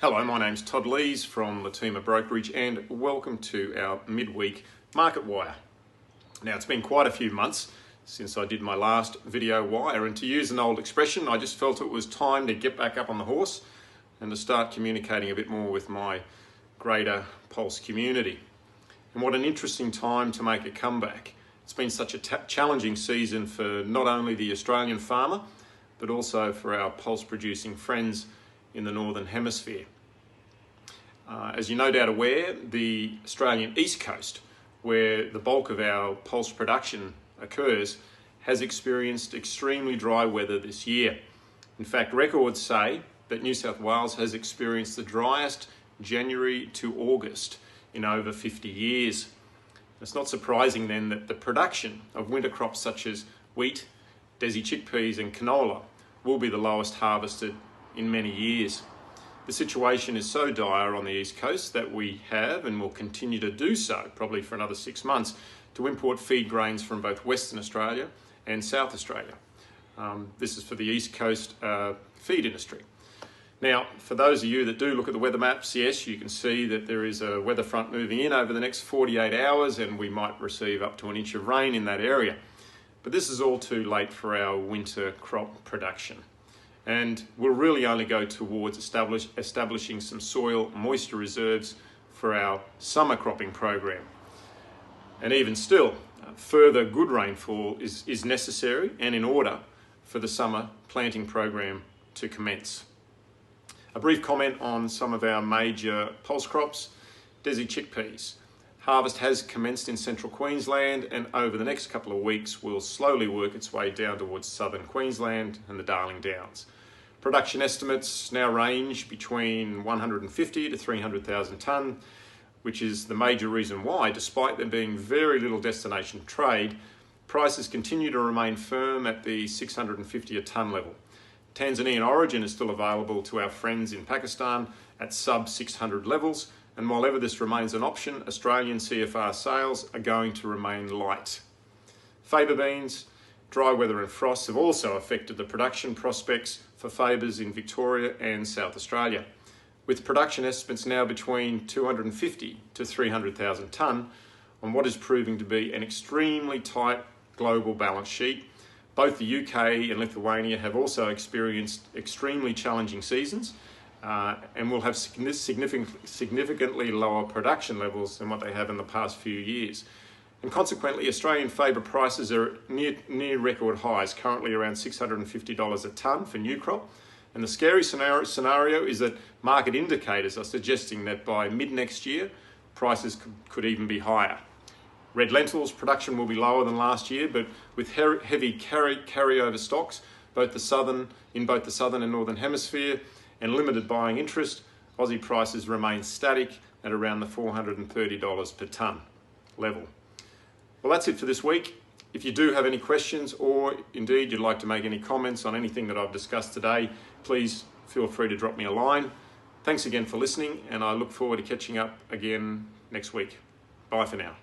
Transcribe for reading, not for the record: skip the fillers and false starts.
Hello, my name's Todd Lees from Lotema Brokerage and welcome to our midweek market wire. Now it's been quite a few months since I did my last video wire, and to use an old expression, I just felt it was time to get back up on the horse and to start communicating a bit more with my greater Pulse community. And what an interesting time to make a comeback. It's been such a challenging season for not only the Australian farmer, but also for our pulse producing friends in the Northern Hemisphere. As you're no doubt aware, the Australian East Coast, where the bulk of our pulse production occurs, has experienced extremely dry weather this year. In fact, records say that New South Wales has experienced the driest January to August in over 50 years. It's not surprising then that the production of winter crops such as wheat, desi chickpeas and canola will be the lowest harvested in many years. The situation is so dire on the East Coast that we have and will continue to do so, probably for another 6 months, to import feed grains from both Western Australia and South Australia. This is for the East Coast feed industry. Now, for those of you that do look at the weather maps, yes, you can see that there is a weather front moving in over the next 48 hours and we might receive up to an inch of rain in that area. But this is all too late for our winter crop production. And we'll really only go towards establishing some soil moisture reserves for our summer cropping program. And even still, further good rainfall is necessary and in order for the summer planting program to commence. A brief comment on some of our major pulse crops. Desi chickpeas. Harvest has commenced in central Queensland and over the next couple of weeks will slowly work its way down towards southern Queensland and the Darling Downs. Production estimates now range between 150 to 300,000 tonne, which is the major reason why, despite there being very little destination trade, prices continue to remain firm at the 650 a tonne level. Tanzanian origin is still available to our friends in Pakistan at sub 600 levels, and while ever this remains an option, Australian CFR sales are going to remain light. Faba beans, dry weather and frosts have also affected the production prospects for fabas in Victoria and South Australia, with production estimates now between 250 to 300,000 tonne on what is proving to be an extremely tight global balance sheet. Both the UK and Lithuania have also experienced extremely challenging seasons and will have significantly lower production levels than what they have in the past few years. And consequently, Australian faba prices are near record highs, currently around $650 a tonne for new crop. And the scary scenario is that market indicators are suggesting that by mid next year, prices could even be higher. Red lentils production will be lower than last year, but with heavy carryover stocks, in both the southern and northern hemisphere, and limited buying interest, Aussie prices remain static at around the $430 per tonne level. Well, that's it for this week. If you do have any questions or indeed you'd like to make any comments on anything that I've discussed today, please feel free to drop me a line. Thanks again for listening, and I look forward to catching up again next week. Bye for now.